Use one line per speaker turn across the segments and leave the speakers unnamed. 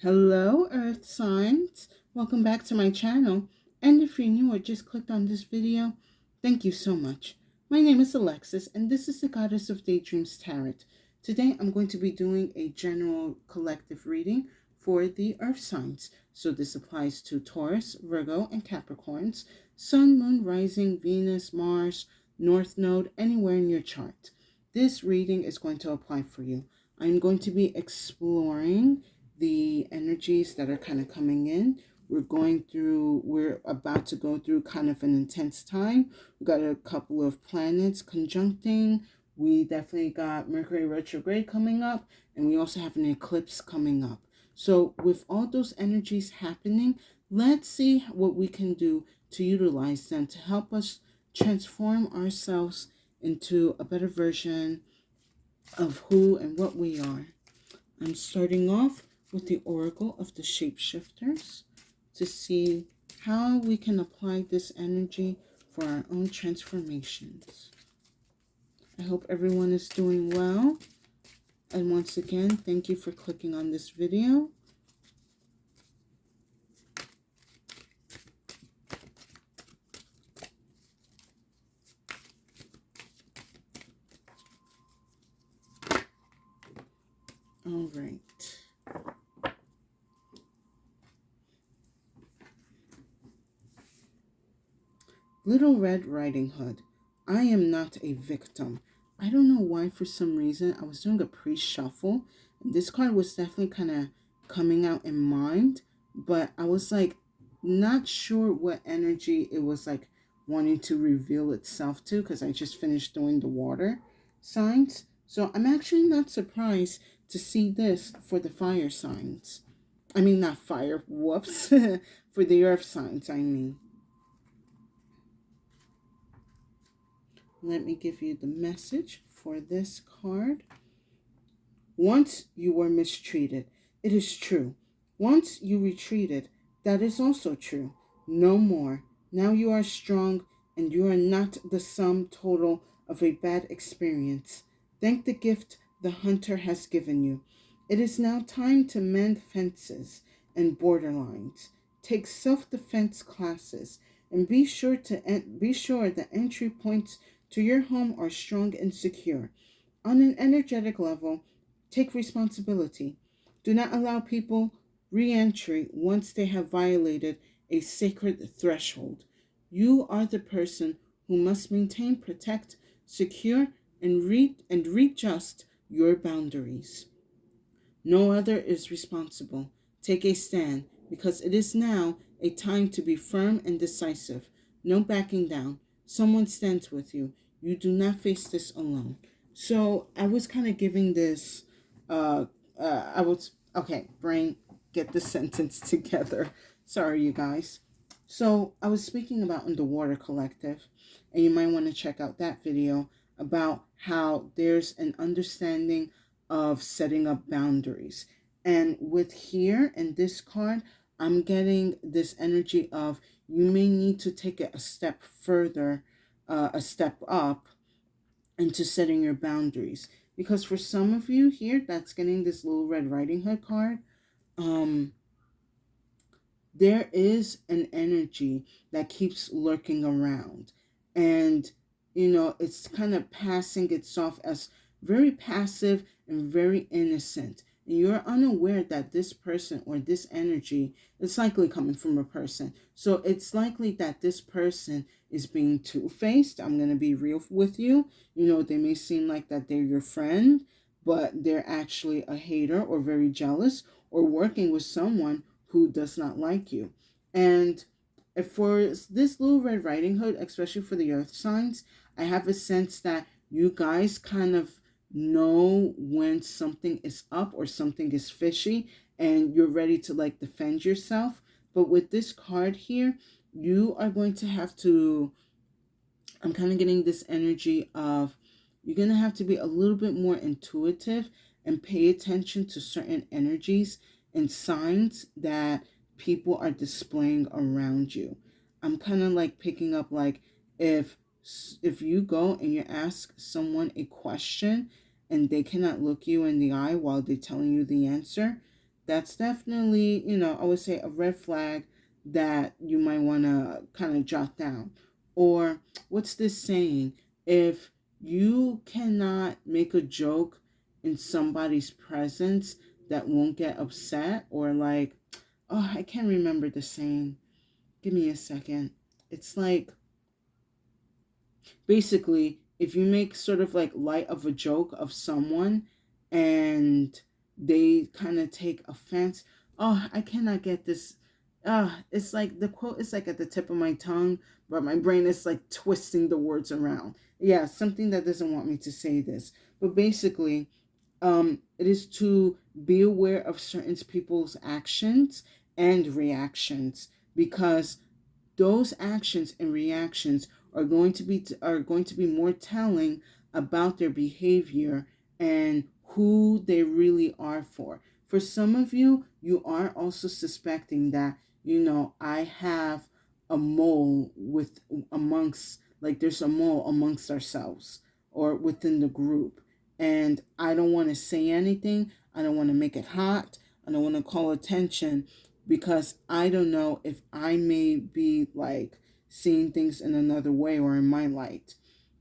Hello, Earth Signs. Welcome back to my channel. And if you're new or just clicked on this video, thank you so much. My name is Alexis, and this is the Goddess of Daydreams Tarot. Today, I'm going to be doing a general collective reading for the Earth Signs. So this applies to Taurus, Virgo, and Capricorns, Sun, Moon, Rising, Venus, Mars, North Node, anywhere in your chart. This reading is going to apply for you. I'm going to be exploring the energies that are kind of coming in. We're about to go through kind of an intense time. We got a couple of planets conjuncting. We definitely got Mercury retrograde coming up, and we also have an eclipse coming up. So with all those energies happening, let's see what we can do to utilize them to help us transform ourselves into a better version of who and what we are. I'm starting off with the Oracle of the Shapeshifters to see how we can apply this energy for our own transformations. I hope everyone is doing well. And once again, thank you for clicking on this video. All right. Little Red Riding Hood. I am not a victim. I don't know why, for some reason, I was doing a pre-shuffle. And this card was definitely kind of coming out in mind. But I was like, not sure what energy it was like wanting to reveal itself to. Because I just finished doing the water signs. So I'm actually not surprised to see this for the fire signs. I mean, not fire, whoops. For the earth signs, I mean. Let me give you the message for this card. Once you were mistreated, it is true. Once you retreated, that is also true. No more. Now you are strong, and you are not the sum total of a bad experience. Thank the gift the hunter has given you. It is now time to mend fences and borderlines. Take self-defense classes, and be sure the entry points to your home are strong and secure. On an energetic level, take responsibility. Do not allow people re-entry once they have violated a sacred threshold. You are the person who must maintain, protect, secure, and readjust your boundaries. No other is responsible. Take a stand, because it is now a time to be firm and decisive. No backing down. Someone stands with you. You do not face this alone. So I was kind of giving this, brain, get the sentence together. Sorry, you guys. So I was speaking about Underwater Collective, and you might want to check out that video about how there's an understanding of setting up boundaries. And with here in this card, I'm getting this energy of you may need to take it a step further, a step up into setting your boundaries. Because for some of you here that's getting this Little Red Riding Hood card, there is an energy that keeps lurking around. And, it's kind of passing itself as very passive and very innocent. And you're unaware that this person or this energy is likely coming from a person. So it's likely that this person is being two-faced. I'm going to be real with you. They may seem like that they're your friend, but they're actually a hater or very jealous or working with someone who does not like you. And for this Little Red Riding Hood, especially for the earth signs, I have a sense that you guys kind of know when something is up or something is fishy, and you're ready to like defend yourself. But with this card here, you are going to have to, I'm kind of getting this energy of you're going to have to be a little bit more intuitive and pay attention to certain energies and signs that people are displaying around you. I'm kind of like picking up like if you go and you ask someone a question and they cannot look you in the eye while they're telling you the answer, that's definitely, I would say a red flag that you might want to kind of jot down. Or what's this saying? If you cannot make a joke in somebody's presence that won't get upset, or like, oh, I can't remember the saying. Give me a second. It's like, basically, if you make sort of like light of a joke of someone and they kind of take offense, oh, I cannot get this. It's like the quote is like at the tip of my tongue, but my brain is like twisting the words around. Yeah, something that doesn't want me to say this. But basically, it is to be aware of certain people's actions and reactions, because those actions and reactions are going to be more telling about their behavior and who they really are for. For some of you, you are also suspecting that, I have a mole with amongst, like, there's a mole amongst ourselves or within the group, and I don't want to say anything. I don't want to make it hot. I don't want to call attention, because I don't know if I may be like seeing things in another way or in my light.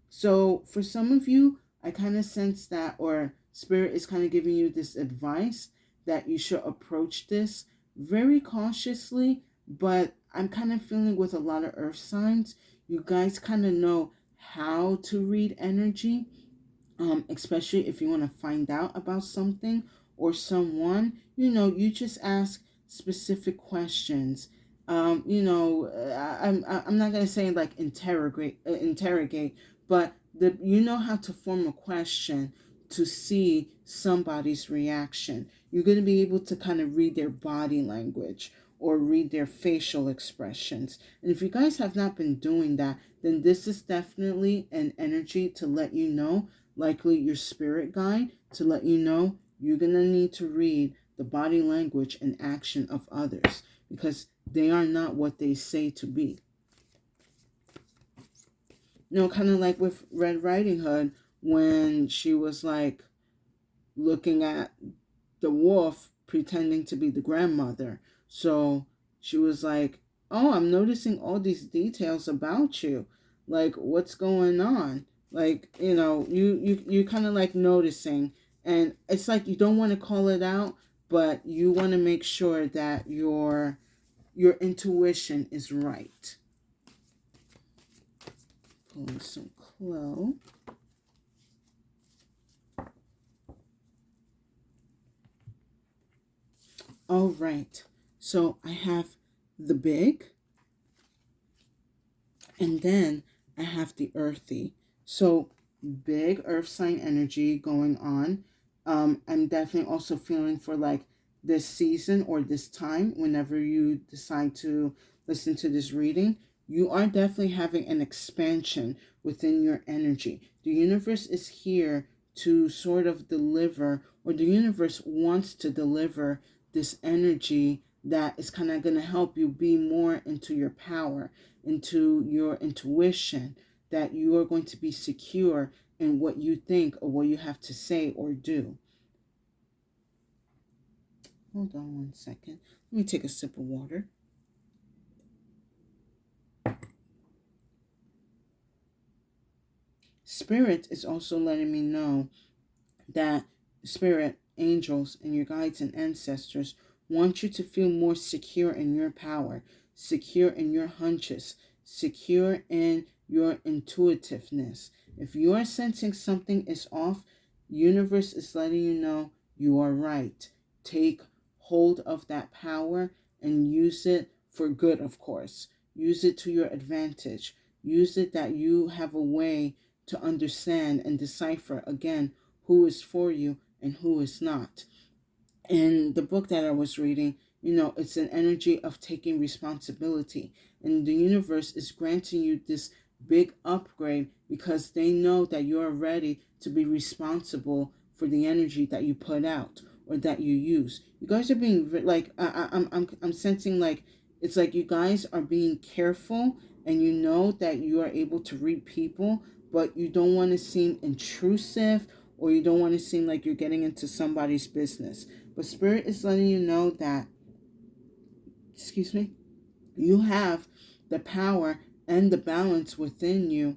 So for some of you, I kind of sense that, or Spirit is kind of giving you this advice that you should approach this very cautiously. But I'm kind of feeling with a lot of earth signs, you guys kind of know how to read energy, especially if you want to find out about something or someone. You just ask specific questions. I'm not gonna say like interrogate, but you know how to form a question to see somebody's reaction. You're gonna be able to kind of read their body language or read their facial expressions. And if you guys have not been doing that, then this is definitely an energy to let you know, likely your spirit guide, to let you know you're going to need to read the body language and action of others, because they are not what they say to be. Kind of like with Red Riding Hood, when she was like looking at the wolf pretending to be the grandmother. So she was like, "Oh, I'm noticing all these details about you. Like, what's going on?" Like, you kind of like noticing, and it's like you don't want to call it out, but you want to make sure that your intuition is right. Pulling some clo. All right. So I have the big, and then I have the earthy. So big earth sign energy going on. I'm definitely also feeling for like this season or this time, whenever you decide to listen to this reading, you are definitely having an expansion within your energy. The universe is here to sort of deliver, or the universe wants to deliver this energy that is kind of going to help you be more into your power, into your intuition, that you are going to be secure in what you think or what you have to say or do. Hold on one second. Let me take a sip of water. Spirit is also letting me know that spirit, angels, and your guides and ancestors want you to feel more secure in your power, secure in your hunches, secure in your intuitiveness. If you are sensing something is off, universe is letting you know you are right. Take hold of that power and use it for good, of course. Use it to your advantage. Use it that you have a way to understand and decipher again who is for you and who is not. In the book that I was reading, it's an energy of taking responsibility. And the universe is granting you this big upgrade because they know that you're ready to be responsible for the energy that you put out or that you use. You guys are being like, I'm sensing like, it's like you guys are being careful, and you know that you are able to read people, but you don't want to seem intrusive, or you don't want to seem like you're getting into somebody's business. But Spirit is letting you know that, excuse me, you have the power and the balance within you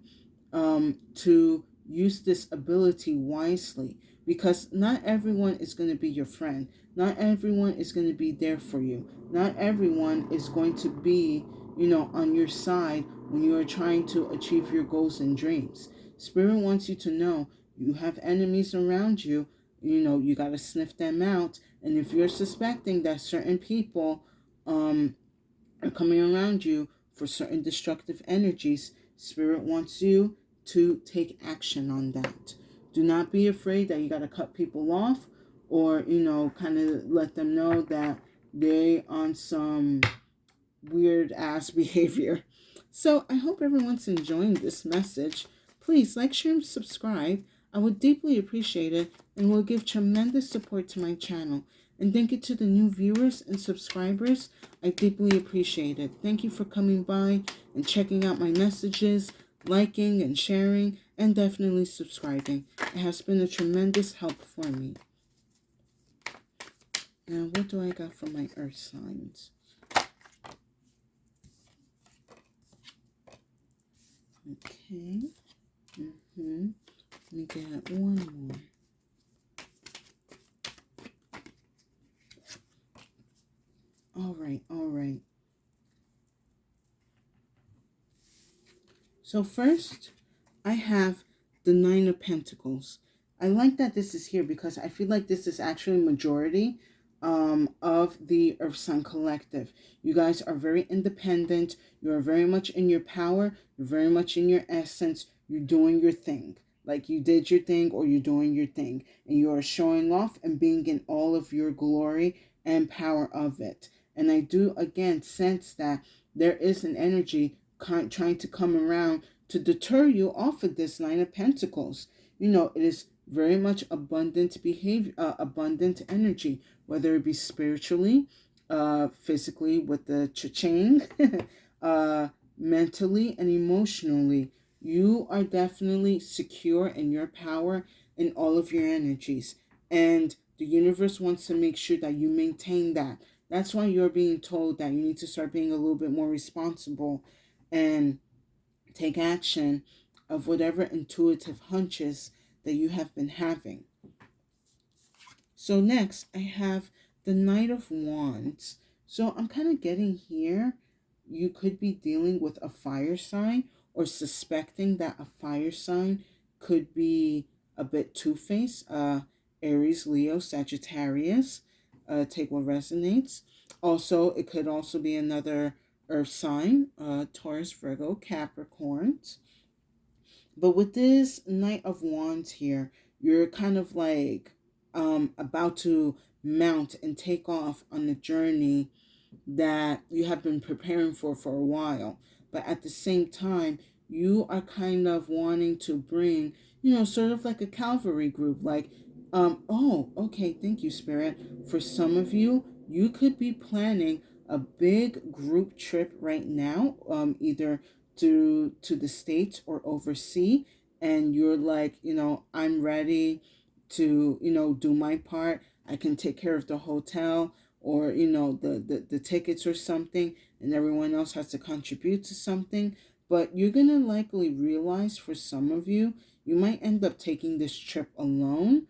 to use this ability wisely, because not everyone is going to be your friend. Not everyone is going to be there for you. Not everyone is going to be, on your side when you are trying to achieve your goals and dreams. Spirit wants you to know you have enemies around you. You got to sniff them out. And if you're suspecting that certain people are coming around you for certain destructive energies, Spirit wants you to take action on that. Do not be afraid that you got to cut people off, or, kind of let them know that they on some weird ass behavior. So I hope everyone's enjoying this message. Please like, share, and subscribe. I would deeply appreciate it and will give tremendous support to my channel. And thank you to the new viewers and subscribers. I deeply appreciate it. Thank you for coming by and checking out my messages, liking and sharing, and definitely subscribing. It has been a tremendous help for me. Now, what do I got for my earth signs? Okay. Let me get one more. All right. So first, I have the Nine of Pentacles. I like that this is here because I feel like this is actually majority of the Earth Sign Collective. You guys are very independent. You are very much in your power. You're very much in your essence. You're doing your thing. Like you did your thing, or you're doing your thing. And you are showing off and being in all of your glory and power of it. And I do, again, sense that there is an energy trying to come around to deter you off of this Nine of Pentacles. It is very much abundant behavior, abundant energy, whether it be spiritually, physically with the cha-ching, mentally and emotionally. You are definitely secure in your power in all of your energies. And the universe wants to make sure that you maintain that. That's why you're being told that you need to start being a little bit more responsible and take action of whatever intuitive hunches that you have been having. So next, I have the Knight of Wands. So I'm kind of getting here, you could be dealing with a fire sign or suspecting that a fire sign could be a bit two-faced. Aries, Leo, Sagittarius. Take what resonates. Also, it could also be another earth sign, Taurus, Virgo, Capricorn. But with this Knight of Wands here, you're kind of like about to mount and take off on a journey that you have been preparing for a while. But at the same time, you are kind of wanting to bring, sort of like a cavalry group. Like, oh, okay, thank you, Spirit. For some of you, you could be planning a big group trip right now, either to the States or overseas. And you're like, I'm ready to, do my part. I can take care of the hotel, or the tickets or something, and everyone else has to contribute to something. But you're gonna likely realize, for some of you, you might end up taking this trip alone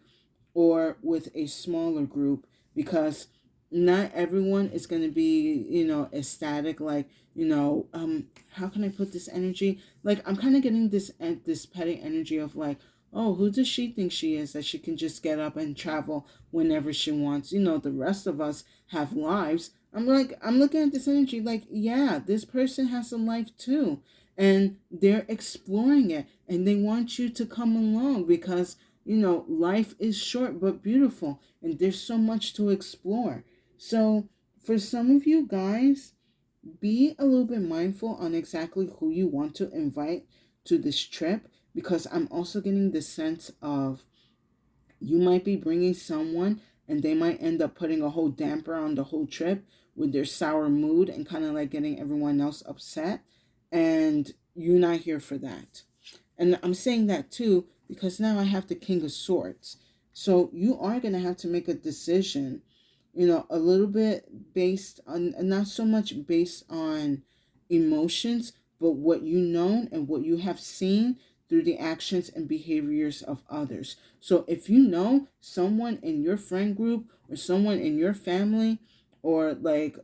or with a smaller group, because not everyone is going to be, ecstatic. Like, how can I put this energy? Like, I'm kind of getting this petty energy of like, oh, who does she think she is that she can just get up and travel whenever she wants? The rest of us have lives. I'm looking at this energy like, yeah, this person has a life too. And they're exploring it, and they want you to come along because, life is short but beautiful, and there's so much to explore. So for some of you guys, be a little bit mindful on exactly who you want to invite to this trip, because I'm also getting the sense of you might be bringing someone and they might end up putting a whole damper on the whole trip with their sour mood and kind of like getting everyone else upset. And you're not here for that. And I'm saying that too because now I have the King of Swords. So you are going to have to make a decision a little bit based on, not so much based on emotions, but what you know and what you have seen through the actions and behaviors of others. So if you know someone in your friend group or someone in your family, or like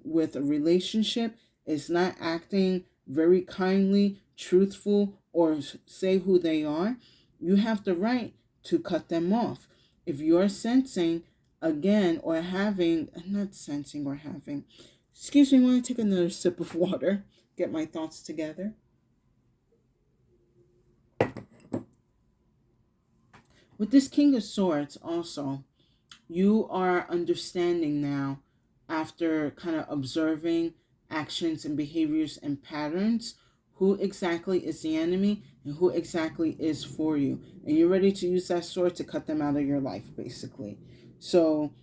with a relationship, is not acting very kindly, truthful, or say who they are, you have the right to cut them off. If you're sensing again, or having, not sensing or having, excuse me, I want to take another sip of water, get my thoughts together. With this King of Swords also, you are understanding now, after kind of observing actions and behaviors and patterns, who exactly is the enemy and who exactly is for you. And you're ready to use that sword to cut them out of your life, basically. So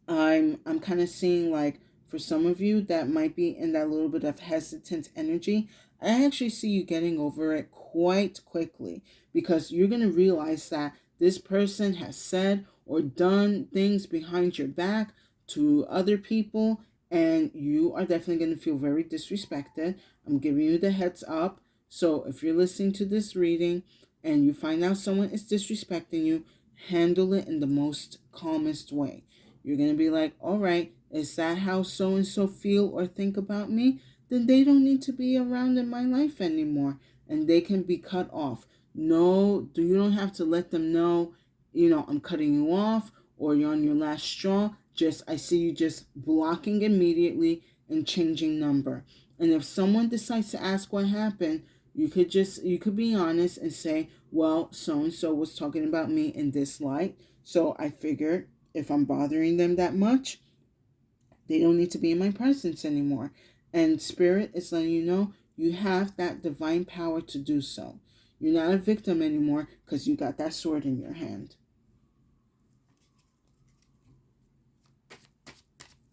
I'm kind of seeing, like, for some of you that might be in that little bit of hesitant energy, I actually see you getting over it quite quickly, because you're going to realize that this person has said or done things behind your back to other people, and you are definitely going to feel very disrespected. I'm giving you the heads up. So if you're listening to this reading and you find out someone is disrespecting you, handle it in the most calmest way. You're going to be like, all right, is that how so and so feel or think about me? Then they don't need to be around in my life anymore, and they can be cut off. No, you don't have to let them know, I'm cutting you off or you're on your last straw. Just, I see you just blocking immediately and changing number. And if someone decides to ask what happened, you could be honest and say, well, so and so was talking about me in this light. So I figured, if I'm bothering them that much, they don't need to be in my presence anymore. And Spirit is letting you know you have that divine power to do so. You're not a victim anymore because you got that sword in your hand.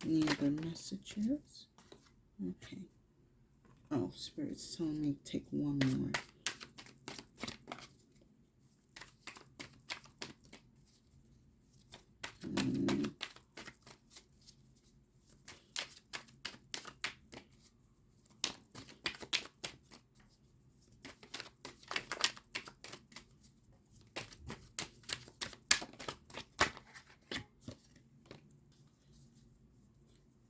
Any other messages? Okay. Oh, Spirit's telling me to take one more.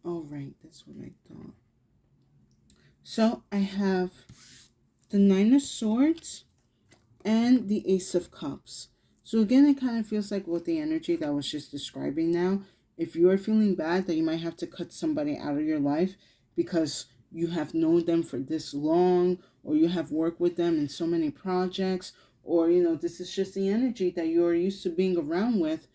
All right, that's what I thought. So I have the Nine of Swords and the Ace of Cups. So again, it kind of feels like with the energy that I was just describing now, if you are feeling bad that you might have to cut somebody out of your life because you have known them for this long, or you have worked with them in so many projects, or this is just the energy that you are used to being around with,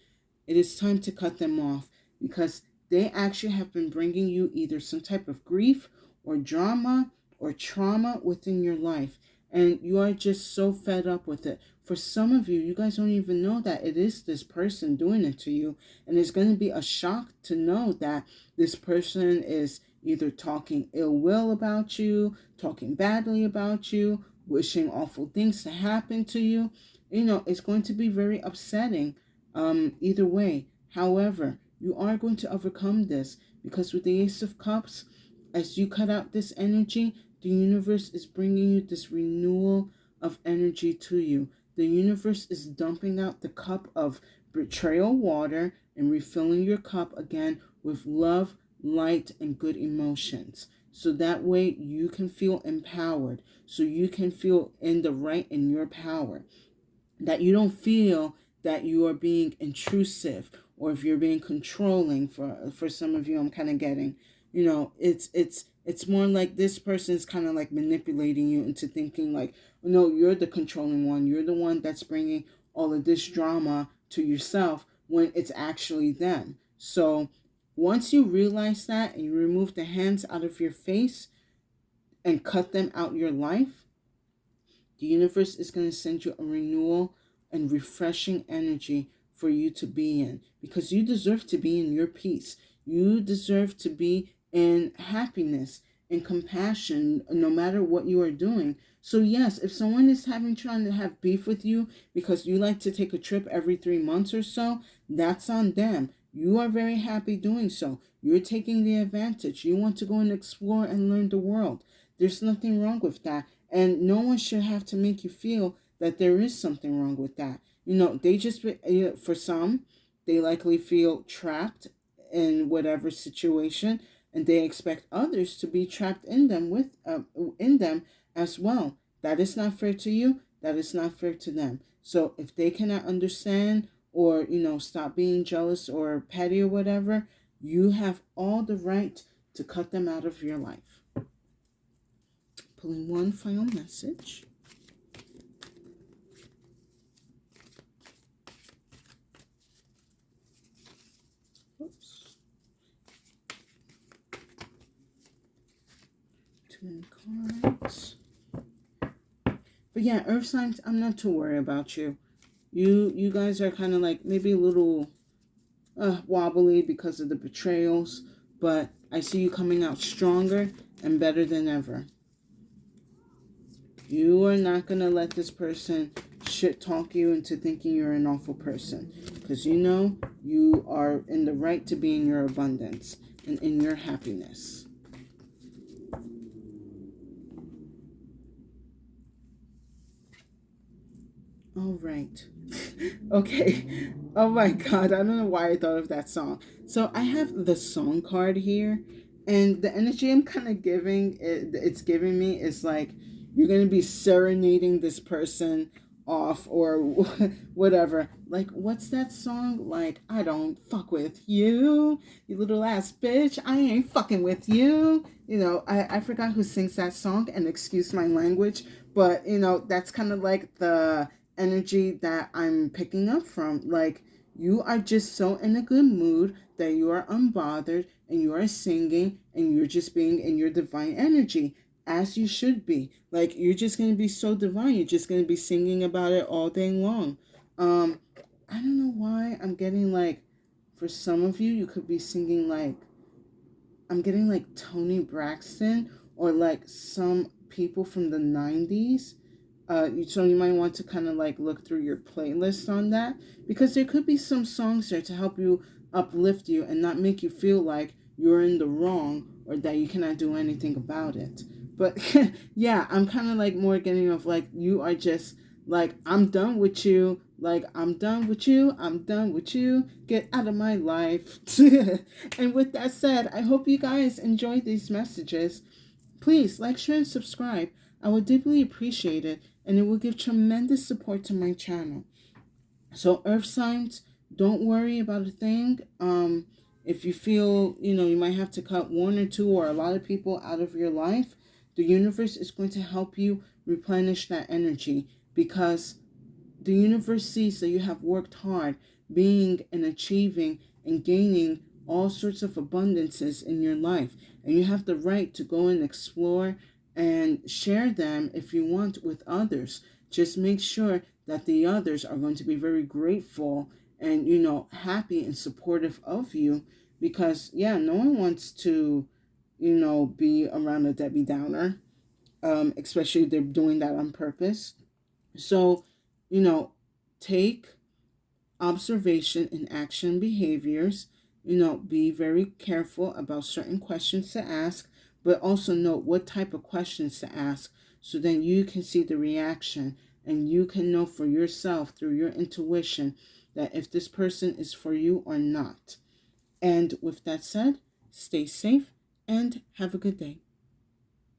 it is time to cut them off, because they actually have been bringing you either some type of grief or drama or trauma within your life. And you are just so fed up with it. For some of you, you guys don't even know that it is this person doing it to you. And it's going to be a shock to know that this person is either talking ill will about you, talking badly about you, wishing awful things to happen to you. It's going to be very upsetting either way. However, you are going to overcome this, because with the Ace of Cups, as you cut out this energy, the universe is bringing you this renewal of energy to you. The universe is dumping out the cup of betrayal water and refilling your cup again with love, light, and good emotions. So that way you can feel empowered. So you can feel in the right, in your power. That you don't feel that you are being intrusive, or if you're being controlling. For some of you, I'm kind of getting, it's more like this person's kind of like manipulating you into thinking like, no, you're the controlling one, you're the one that's bringing all of this drama to yourself, when it's actually them. So once you realize that and you remove the hands out of your face and cut them out your life, the universe is going to send you a renewal and refreshing energy for you to be in, because you deserve to be in your peace. You deserve to be in happiness and compassion no matter what you are doing. So yes, if someone is trying to have beef with you because you like to take a trip every 3 months or so, that's on them. You are very happy doing so. You're taking the advantage. You want to go and explore and learn the world. There's nothing wrong with that. And no one should have to make you feel that there is something wrong with that. They just, for some, they likely feel trapped in whatever situation, and they expect others to be trapped in them as well. That is not fair to you. That is not fair to them. So if they cannot understand, or stop being jealous or petty or whatever, you have all the right to cut them out of your life. Pulling one final message. Oops. Too many cards. But yeah, Earth signs, I'm not too worried about you. You guys are kind of like maybe a little wobbly because of the betrayals, but I see you coming out stronger and better than ever. You are not going to let this person shit talk you into thinking you're an awful person, because you are in the right to be in your abundance and in your happiness. All right. Okay. Oh my God. I don't know why I thought of that song. So I have the song card here, and the energy I'm kind of it's giving me is like you're going to be serenading this person off or whatever. Like, what's that song? Like, I don't fuck with you, you little ass bitch. I ain't fucking with you. I forgot who sings that song, and excuse my language, but that's kind of like the energy that I'm picking up from. Like, you are just so in a good mood that you are unbothered and you are singing and you're just being in your divine energy as you should be. Like, you're just going to be so divine. You're just going to be singing about it all day long. I don't know why I'm getting like, for some of you, you could be singing like, I'm getting like Toni Braxton or like some people from the 90s. So you might want to kind of like look through your playlist on that, because there could be some songs there to help you uplift you and not make you feel like you're in the wrong or that you cannot do anything about it. But yeah, I'm kind of like more getting of like, you are just like, I'm done with you. Like, I'm done with you. I'm done with you. Get out of my life. And with that said, I hope you guys enjoyed these messages. Please like, share, and subscribe. I would deeply appreciate it, and it will give tremendous support to my channel. So Earth signs, don't worry about a thing. If you feel, you might have to cut one or two or a lot of people out of your life, the universe is going to help you replenish that energy, because the universe sees that you have worked hard being and achieving and gaining all sorts of abundances in your life. And you have the right to go and explore and share them if you want with others. Just make sure that the others are going to be very grateful and, happy and supportive of you. Because, yeah, no one wants to, be around a Debbie Downer, especially if they're doing that on purpose. So, take observation and action behaviors. Be very careful about certain questions to ask, but also note what type of questions to ask, so then you can see the reaction and you can know for yourself through your intuition that if this person is for you or not. And with that said, stay safe and have a good day.